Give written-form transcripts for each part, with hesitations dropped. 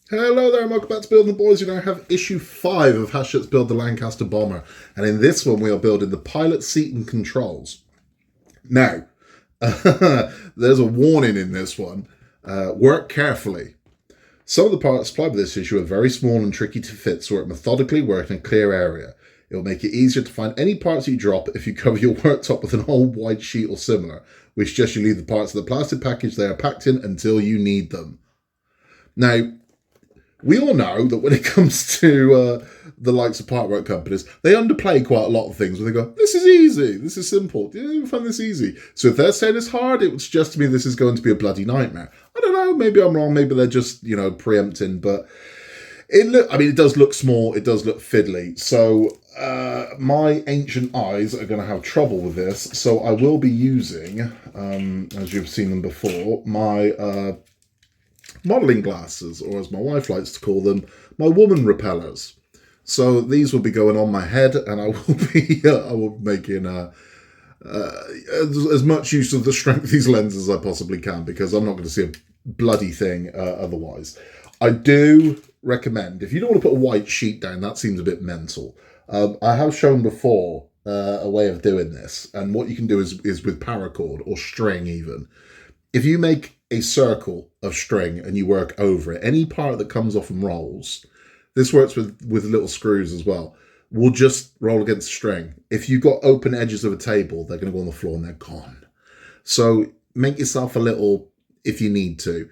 Hello there and welcome back to Building the Boys. You now have issue 5 of Hachette's Build the Lancaster Bomber. And in this one we are building the pilot seat and controls. Now, there's a warning in this one. Work carefully. Some of the parts supplied with this issue are very small and tricky to fit, so methodically work in a clear area. It will make it easier to find any parts you drop if you cover your worktop with an old white sheet or similar. We suggest you leave the parts of the plastic package they are packed in until you need them. Now, we all know that when it comes to the likes of partwork companies, they underplay quite a lot of things where they go, this is easy, this is simple, you even find this easy. So if they're saying it's hard, it would suggest to me this is going to be a bloody nightmare. I don't know, maybe I'm wrong, maybe they're just, preempting, but it does look small, it does look fiddly. So my ancient eyes are going to have trouble with this, so I will be using, as you've seen them before, my modelling glasses, or as my wife likes to call them, my woman repellers. So these will be going on my head, and I will be making as much use of the strength of these lenses as I possibly can, because I'm not going to see a bloody thing otherwise. I do recommend, if you don't want to put a white sheet down, that seems a bit mental. I have shown before a way of doing this, and what you can do is with paracord or string even. If you make a circle of string and you work over it, any part that comes off and rolls, this works with little screws as well, will just roll against the string. If you've got open edges of a table, they're going to go on the floor and they're gone. So make yourself a little if you need to.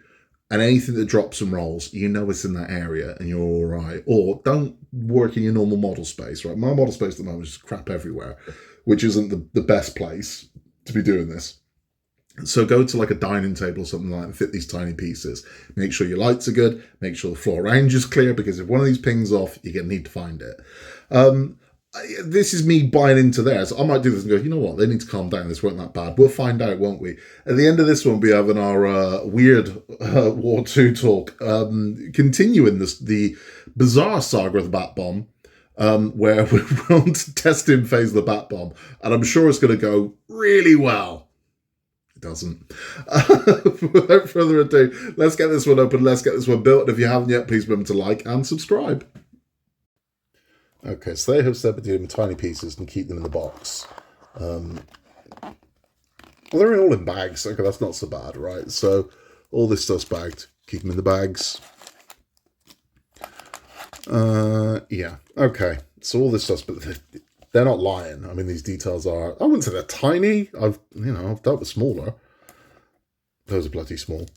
And anything that drops and rolls, you know it's in that area and you're all right. Or don't work in your normal model space, right? My model space at the moment is crap everywhere, which isn't the best place to be doing this. So go to like a dining table or something like that and fit these tiny pieces. Make sure your lights are good. Make sure the floor around you is clear, because if one of these pings off, you're going to need to find it. This is me buying into theirs. I might do this and go, you know what? They need to calm down. This weren't that bad. We'll find out, won't we? At the end of this one, we'll be having our weird War II talk, continuing the bizarre saga of the Bat Bomb, where we're on to testing phase of the Bat Bomb. And I'm sure it's going to go really well. It doesn't. Without further ado, let's get this one open, let's get this one built, and if you haven't yet, please remember to like and subscribe. Okay, so they have said to do them in tiny pieces and keep them in the box. Well, they're all in bags. Okay, that's not so bad, right? So all this stuff's bagged. Keep them in the bags. Yeah, okay. So all this stuff's, but they're not lying. I mean, these details are, I wouldn't say they're tiny. I've dealt with smaller. Those are bloody small.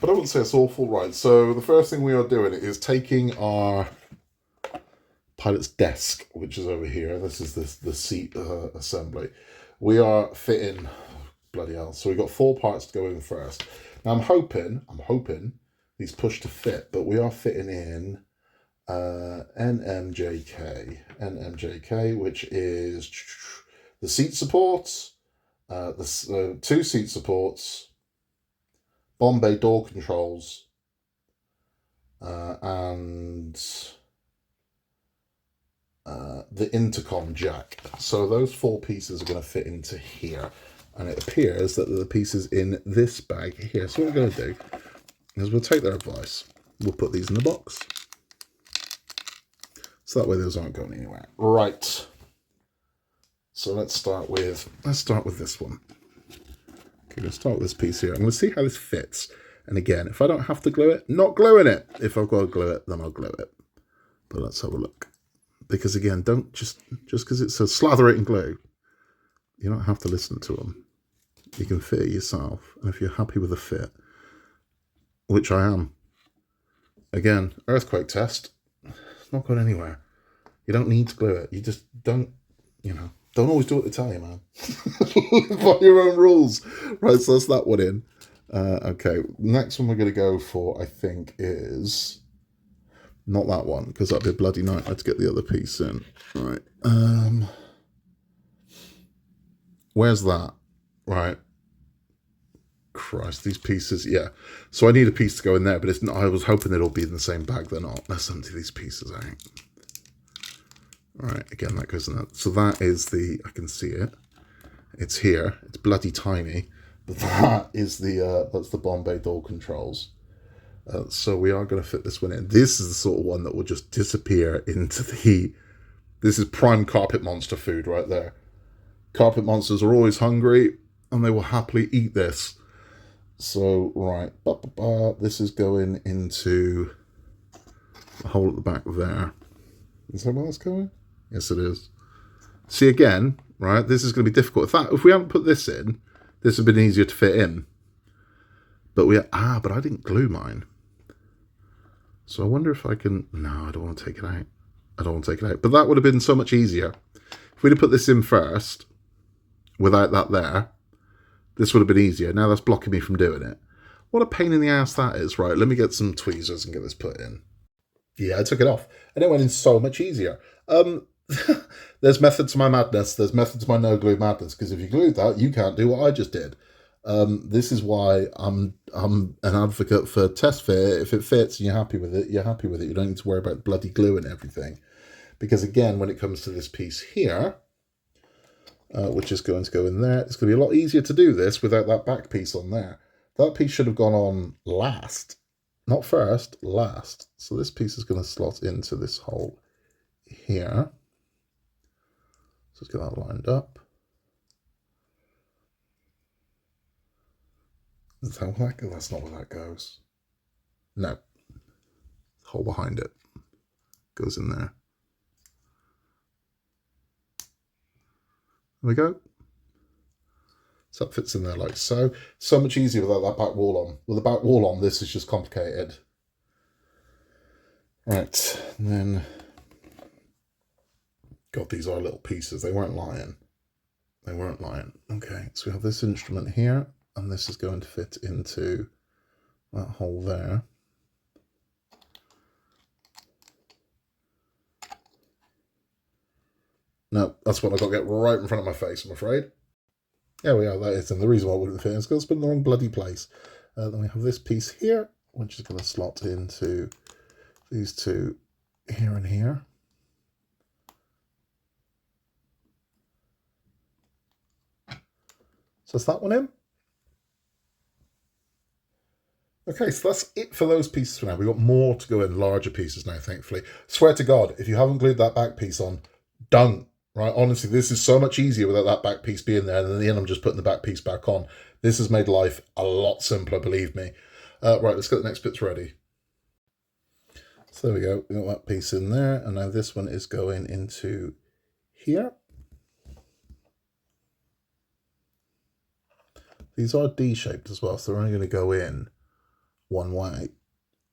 But I wouldn't say it's awful, right? So the first thing we are doing is taking our pilot's desk, which is over here. This is the seat assembly. We are fitting, bloody hell. So we've got 4 parts to go in first. Now I'm hoping these push to fit, but we are fitting in NMJK, which is the seat supports, the 2 seat supports, Bombay door controls, and the intercom jack. So those 4 pieces are going to fit into here, and it appears that the pieces in this bag here. So what we're going to do is we'll take their advice. We'll put these in the box. So that way those aren't going anywhere. Right. So let's start with this one. Okay, let's start with this piece here. I'm going to see how this fits. And again, if I don't have to glue it, not gluing it. If I've got to glue it, then I'll glue it. But let's have a look. Because again, don't just because it says slather it in glue, you don't have to listen to them. You can fit it yourself. And if you're happy with the fit, which I am, again, earthquake test, it's not going anywhere. You don't need to glue it. You just don't always do what they tell you, man. By your own rules. Right, so that's that one in. Okay, next one we're going to go for, I think, is not that one, because that'd be a bloody nightmare to get the other piece in. Right. Where's that? Right. Christ, these pieces, yeah. So I need a piece to go in there, but it's not, I was hoping they'd all be in the same bag. They're not. Let's empty these pieces out. All right, again, that goes in that. So that is I can see it. It's here. It's bloody tiny. But that is that's the Bombay door controls. So we are going to fit this one in. This is the sort of one that will just disappear into the... This is prime carpet monster food right there. Carpet monsters are always hungry, and they will happily eat this. So, right, this is going into the hole at the back there. Is that where that's going? Yes, it is. See, again, right, this is going to be difficult. If we haven't put this in, this would have been easier to fit in. But but I didn't glue mine. So I wonder if I can... No, I don't want to take it out. I don't want to take it out. But that would have been so much easier. If we'd have put this in first, without that there, this would have been easier. Now that's blocking me from doing it. What a pain in the ass that is. Right, let me get some tweezers and get this put in. Yeah, I took it off. And it went in so much easier. There's method to my madness. There's method to my no glue madness. Because if you glued that, you can't do what I just did. This is why I'm an advocate for test fit. If it fits and you're happy with it, you're happy with it. You don't need to worry about bloody glue and everything. Because again, when it comes to this piece here, which is going to go in there, it's going to be a lot easier to do this without that back piece on there. That piece should have gone on last. Not first, last. So this piece is going to slot into this hole here. So let's get that lined up. Is that where that goes? That's not where that goes. No. Hole behind it. Goes in there. There we go. So that fits in there like so. So much easier without that back wall on. With the back wall on, this is just complicated. Right, and then... God, these are little pieces. They weren't lying. They weren't lying. Okay, so we have this instrument here, and this is going to fit into that hole there. No, that's what I've got to get right in front of my face, I'm afraid. There we are, that is. And the reason why it wouldn't fit is because it's been in the wrong bloody place. Then we have this piece here, which is going to slot into these two here and here. So that's that one in. Okay, so that's it for those pieces for now. We've got more to go in, larger pieces now, thankfully. Swear to God, if you haven't glued that back piece on, don't. Right, honestly, this is so much easier without that back piece being there. And then in the end, I'm just putting the back piece back on. This has made life a lot simpler, believe me. Right, let's get the next bits ready. So there we go. We got that piece in there. And now this one is going into here. These are D-shaped as well, so they're only going to go in one way.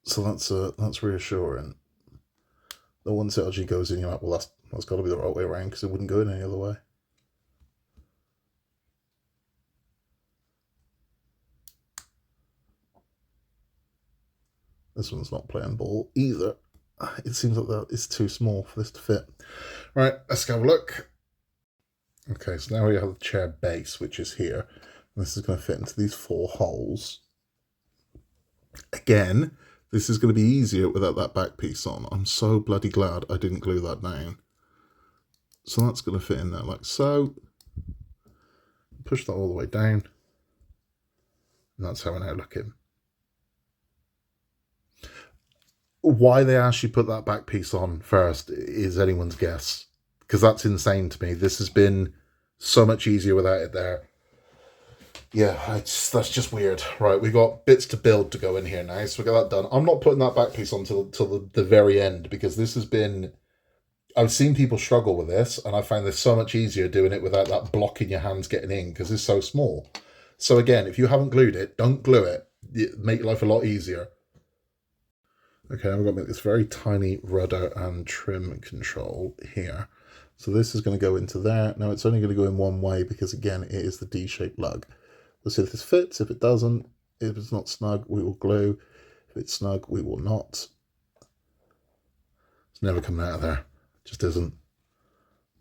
So that's reassuring. The once it actually goes in, you're like, well, that's got to be the right way around because it wouldn't go in any other way. This one's not playing ball either. It seems like that is too small for this to fit. Right, let's go have a look. Okay, so now we have the chair base, which is here. And this is going to fit into these 4 holes. Again, this is going to be easier without that back piece on. I'm so bloody glad I didn't glue that down. So that's going to fit in there like so. Push that all the way down. And that's how we're now looking. Why they actually put that back piece on first is anyone's guess. Because that's insane to me. This has been so much easier without it there. Yeah, that's just weird. Right, we got bits to build to go in here now, so we got that done. I'm not putting that back piece on till the very end, because this has been... I've seen people struggle with this, and I find this so much easier doing it without that blocking your hands getting in, because it's so small. So again, if you haven't glued it, don't glue it. Make life a lot easier. Okay, I've got to make this very tiny rudder and trim control here. So this is going to go into there. Now it's only going to go in one way, because again, it is the D-shaped lug. We'll see if this fits. If it doesn't, if it's not snug, we will glue. If it's snug, we will not. It's never coming out of there. It just isn't.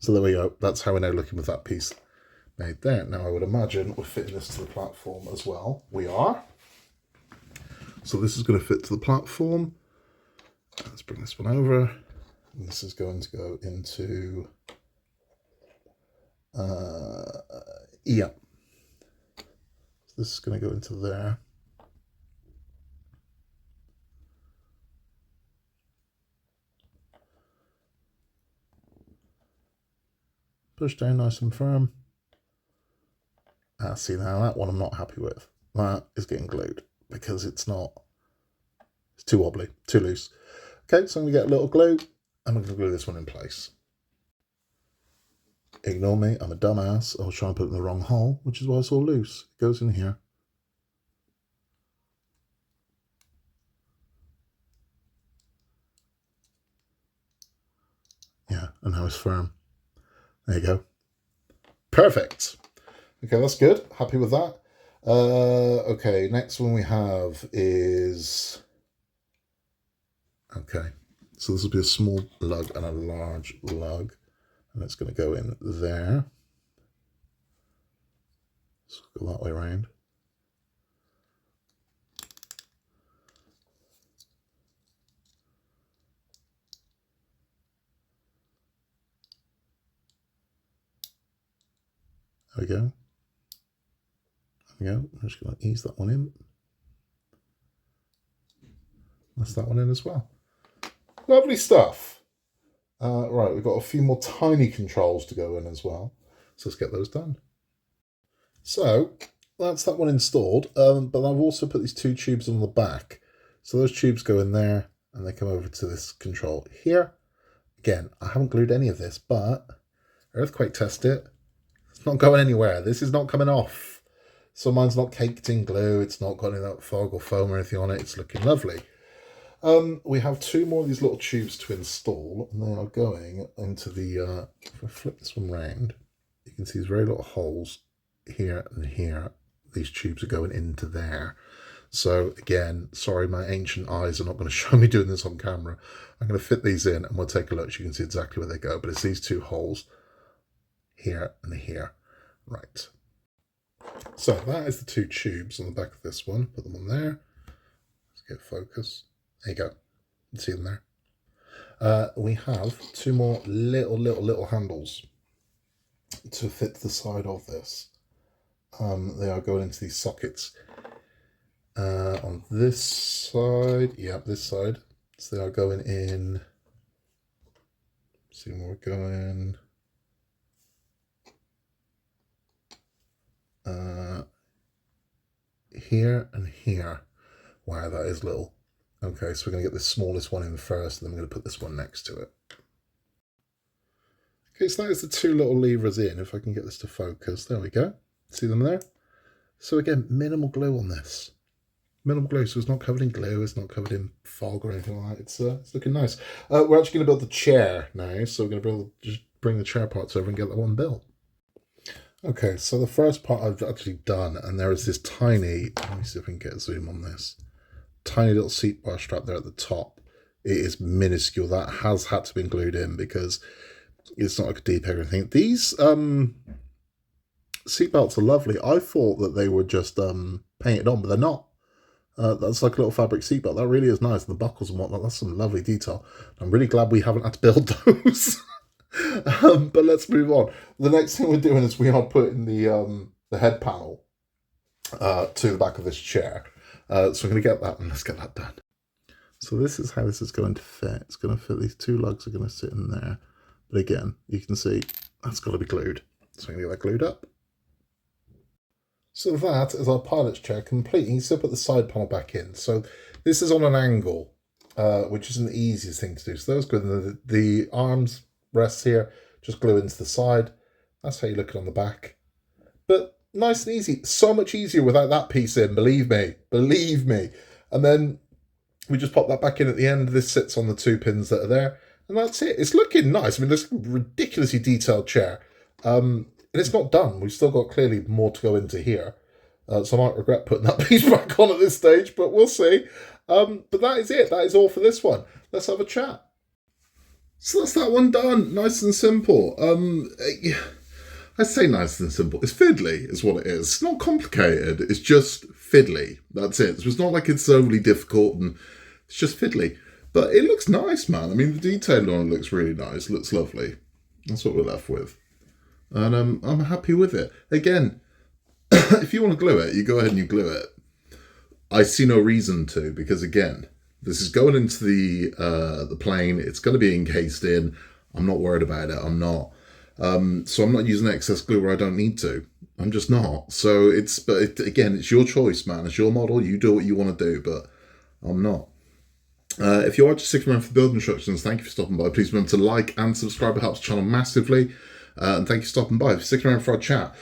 So there we go. That's how we're now looking with that piece made there. Now I would imagine we're fitting this to the platform as well. We are. So this is going to fit to the platform. Let's bring this one over. And this is going to go into... yeah. This is going to go into there. Push down nice and firm. See, now that one I'm not happy with. That is getting glued because it's too wobbly, too loose. Okay, so I'm going to get a little glue, and I'm going to glue this one in place. Ignore me, I'm a dumbass. I was trying to put it in the wrong hole, which is why it's all loose. It goes in here. Yeah, and now it's firm. There you go. Perfect. Okay, that's good. Happy with that. Okay, next one we have is... Okay, so this will be a small lug and a large lug. And it's going to go in there. So go that way around. There we go. There we go. I'm just going to ease that one in. That's that one in as well. Lovely stuff. Right, we've got a few more tiny controls to go in as well. So let's get those done. So that's that one installed. But I've also put these two tubes on the back. So those tubes go in there and they come over to this control here. Again, I haven't glued any of this, but earthquake test it. It's not going anywhere. This is not coming off. So mine's not caked in glue. It's not got any of that fog or foam or anything on it. It's looking lovely. We have two more of these little tubes to install, and they are going into the, if I flip this one round, you can see these very little holes here and here. These tubes are going into there. So again, sorry, my ancient eyes are not going to show me doing this on camera. I'm going to fit these in and we'll take a look so you can see exactly where they go, but it's these two holes here and here. Right. So that is the two tubes on the back of this one. Put them on there. Let's get focus. There you go. You can see them there. We have two more little handles to fit the side of this. They are going into these sockets. On this side, yeah, this side. So they are going in. See where we're going. Here and here. Wow, that is little. Okay, so we're going to get the smallest one in first, and then we're going to put this one next to it. Okay, so that is the two little levers in. If I can get this to focus, there we go. See them there? So again, minimal glue on this. Minimal glue, so it's not covered in glue, it's not covered in fog or anything like that. It's looking nice. We're actually going to build the chair now, so we're going to just bring the chair parts over and get that one built. Okay, so the first part I've actually done, and there is this tiny, let me see if I can get a zoom on this, tiny little seat bar strap there at the top. It is minuscule. That has had to be glued in because it's not like a deep egg or anything. These seat belts are lovely. I thought that they were just painted on, but they're not. That's like a little fabric seat belt. That really is nice. The buckles and whatnot, that's some lovely detail. I'm really glad we haven't had to build those. But let's move on. The next thing we're doing is we are putting the head panel to the back of this chair. So we're going to get that and let's get that done. So this is how this is going to fit. It's going to fit, these two lugs are going to sit in there. But again, you can see that's got to be glued. So I'm going to get that glued up. So that is our pilot's chair complete. You can still put the side panel back in. So this is on an angle, which isn't the easiest thing to do. So those go in the arms rests here, just glue into the side. That's how you look it on the back. But nice and easy. So much easier without that piece in, believe me. Believe me. And then we just pop that back in at the end. This sits on the two pins that are there. And that's it. It's looking nice. I mean, this ridiculously detailed chair. And it's not done. We've still got clearly more to go into here. So I might regret putting that piece back on at this stage, but we'll see. But that is it. That is all for this one. Let's have a chat. So that's that one done. Nice and simple. I say nice and simple. It's fiddly is what it is. It's not complicated. It's just fiddly. That's it. So it's not like it's overly difficult and it's just fiddly. But it looks nice, man. I mean, the detail on it looks really nice. It looks lovely. That's what we're left with. And I'm happy with it. Again, if you want to glue it, you go ahead and you glue it. I see no reason to, because again, this is going into the plane. It's going to be encased in. I'm not worried about it. I'm not. So I'm not using excess glue where I don't need to. I'm just not. So again, it's your choice, man. It's your model. You do what you want to do, but I'm not. If you are just sticking around for build instructions, thank you for stopping by. Please remember to like and subscribe. It helps the channel massively. And thank you for stopping by. If you're sticking around for our chat,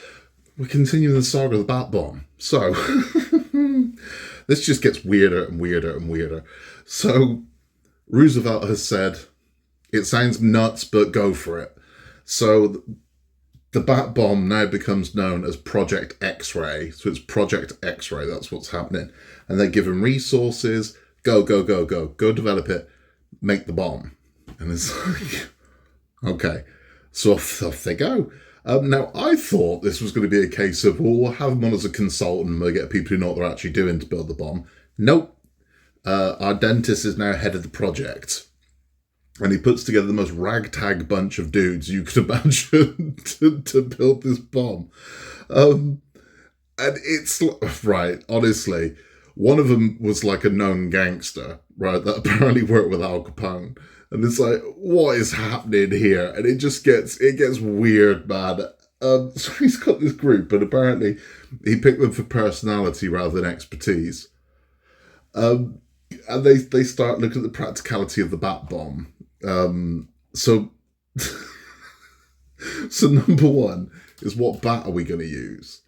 we're continuing the saga of the bat bomb. So this just gets weirder and weirder and weirder. So Roosevelt has said, it sounds nuts, but go for it. So the bat bomb now becomes known as Project X-Ray. So it's Project X-Ray. That's what's happening. And they're given resources. Go, go, go, go. Go develop it. Make the bomb. And it's like, okay. So off they go. Now, I thought this was going to be a case of, well, we'll have them on as a consultant and we'll get people who know what they're actually doing to build the bomb. Nope. Our dentist is now head of the project. And he puts together the most ragtag bunch of dudes you could imagine to build this bomb. And it's, right, honestly, one of them was like a known gangster, right, that apparently worked with Al Capone. And it's like, what is happening here? And it gets weird, man. So he's got this group, and apparently he picked them for personality rather than expertise. And they start looking at the practicality of the bat bomb. So number one is, what bat are we going to use?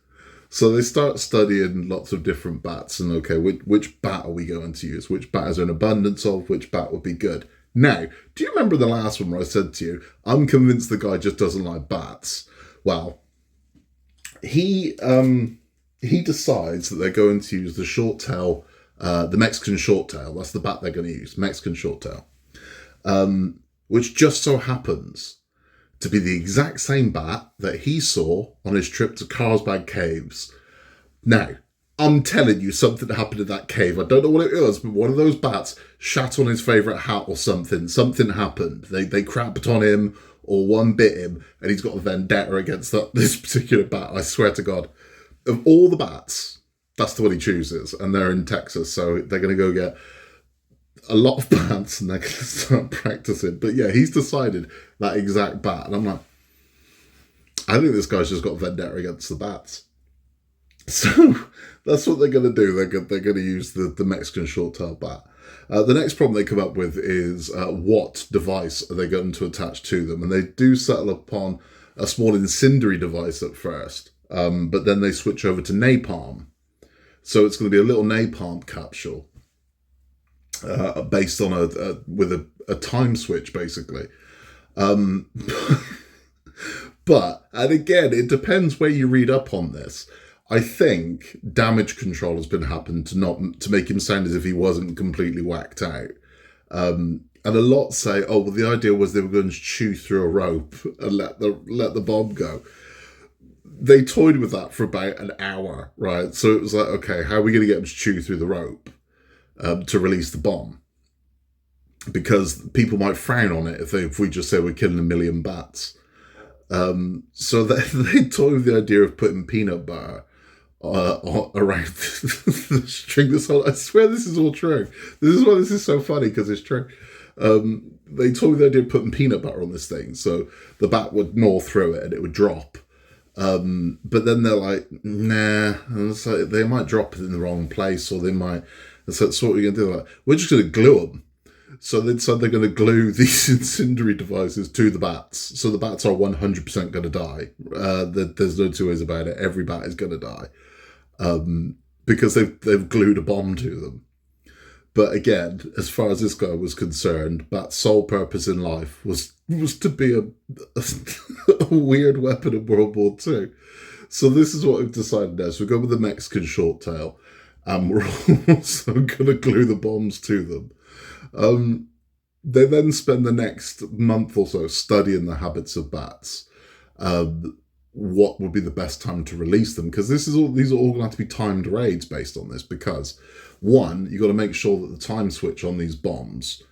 So they start studying lots of different bats, and okay, which bat are we going to use? Which bat is there an abundance of? Which bat would be good? Now, do you remember the last one where I said to you, I'm convinced the guy just doesn't like bats? Well, he decides that they're going to use the short tail, the Mexican short tail. That's the bat they're going to use, Mexican short tail. Which just so happens to be the exact same bat that he saw on his trip to Carlsbad Caves. Now, I'm telling you, something happened in that cave. I don't know what it was, but one of those bats shat on his favourite hat or something. Something happened. They crapped on him, or one bit him, and he's got a vendetta against this particular bat. I swear to God. Of all the bats, that's the one he chooses, and they're in Texas, so they're going to go get a lot of bats and they're going to start practicing. But yeah, he's decided that exact bat. And I'm like, I think this guy's just got a vendetta against the bats. So that's what they're going to do. They're going to use the Mexican short-tailed bat. The next problem they come up with is what device are they going to attach to them? And they do settle upon a small incendiary device at first, but then they switch over to napalm. So it's going to be a little napalm capsule. Based on with a time switch, basically. But, and again, it depends where you read up on this. I think damage control has been happened to make him sound as if he wasn't completely whacked out. And a lot say, oh, well, the idea was they were going to chew through a rope and let the bomb go. They toyed with that for about an hour, right? So it was like, okay, how are we going to get him to chew through the rope? To release the bomb, because people might frown on it if we just say we're killing 1 million bats. So they toyed with the idea of putting peanut butter around the string. I swear this is all true. This is why this is so funny, because it's true. They toyed with the idea of putting peanut butter on this thing, so the bat would gnaw through it and it would drop. But then they're like, nah, and it's like, they might drop it in the wrong place, or they might. And so what we're going to do, like, we're just going to glue them. So they said they're going to glue these incendiary devices to the bats. So the bats are 100% going to die. There's no two ways about it. Every bat is going to die. Because they've glued a bomb to them. But again, as far as this guy was concerned, Bat's sole purpose in life was to be a weird weapon in World War II. So this is what we've decided now. So we go with the Mexican short tail. And we're also going to glue the bombs to them. They then spend the next month or so studying the habits of bats. What would be the best time to release them? Because these are all going to have to be timed raids based on this. Because, one, you've got to make sure that the time switch on these bombs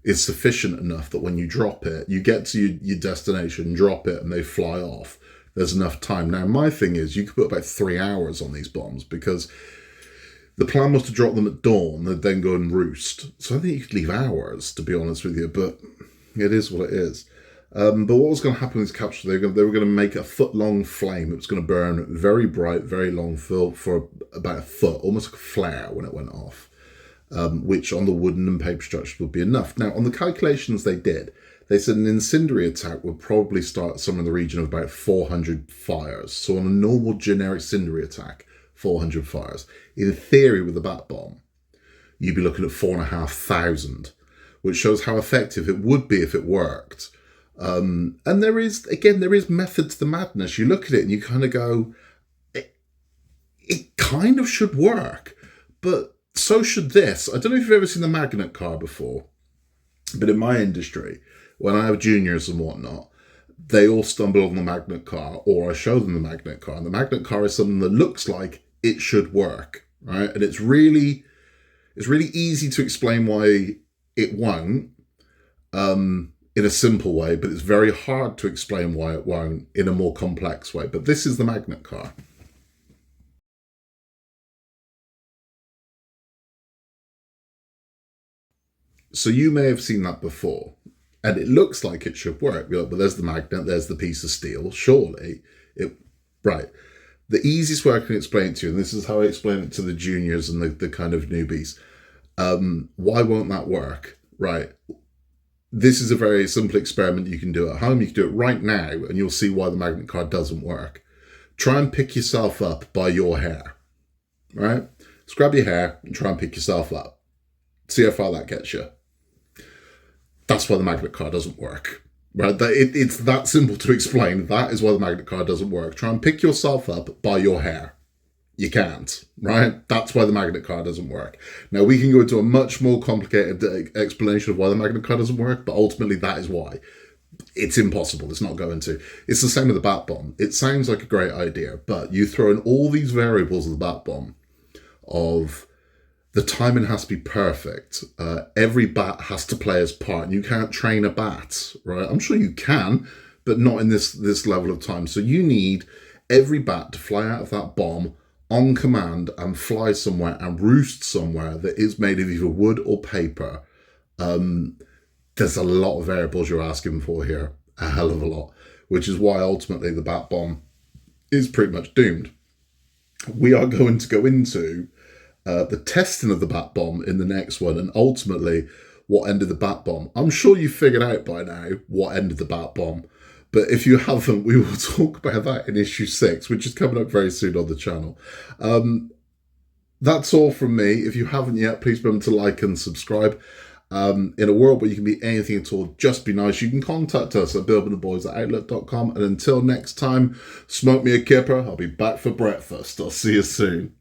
is sufficient enough that when you drop it, you get to your destination, drop it, and they fly off. There's enough time. Now, my thing is, you could put about 3 hours on these bombs, because the plan was to drop them at dawn and then go and roost. So I think you could leave hours, to be honest with you, but it is what it is. But what was going to happen with this capsule, they were going to make a foot-long flame. It was going to burn very bright, very long for about a foot, almost like a flare when it went off, which on the wooden and paper structures would be enough. Now, on the calculations they did, they said an incendiary attack would probably start somewhere in the region of about 400 fires. So on a normal generic incendiary attack, 400 fires. In theory, with the bat bomb, you'd be looking at 4,500, which shows how effective it would be if it worked. And there is method to the madness. You look at it and you kind of go, it kind of should work, but so should this. I don't know if you've ever seen the magnet car before, but in my industry, when I have juniors and whatnot, they all stumble on the magnet car, or I show them the magnet car. And the magnet car is something that looks like it should work, right? And it's really easy to explain why it won't, in a simple way, but it's very hard to explain why it won't in a more complex way. But this is the magnet car. So you may have seen that before, and it looks like it should work. You're like, but there's the magnet, there's the piece of steel. Surely it, right. The easiest way I can explain it to you, and this is how I explain it to the juniors and the kind of newbies, why won't that work? Right. This is a very simple experiment you can do at home. You can do it right now, and you'll see why the magnet car doesn't work. Try and pick yourself up by your hair, right? Just grab your hair and try and pick yourself up. See how far that gets you. That's why the magnet car doesn't work, right? It's that simple to explain. That is why the magnet car doesn't work. Try and pick yourself up by your hair. You can't, right? That's why the magnet car doesn't work. Now, we can go into a much more complicated explanation of why the magnet car doesn't work, but ultimately that is why. It's impossible. It's not going to. It's the same with the bat bomb. It sounds like a great idea, but you throw in all these variables of the bat bomb, of the timing has to be perfect. Every bat has to play its part, and you can't train a bat, right? I'm sure you can, but not in this level of time. So you need every bat to fly out of that bomb on command and fly somewhere and roost somewhere that is made of either wood or paper. There's a lot of variables you're asking for here, a hell of a lot, which is why ultimately the bat bomb is pretty much doomed. We are going to go into the testing of the bat bomb in the next one, and ultimately what ended the bat bomb. I'm sure you've figured out by now what ended the bat bomb, but if you haven't, we will talk about that in issue 6, which is coming up very soon on the channel. That's all from me. If you haven't yet, please remember to like and subscribe. In a world where you can be anything at all, just be nice. You can contact us at buildingtheboys@outlook.com. And until next time, smoke me a kipper. I'll be back for breakfast. I'll see you soon.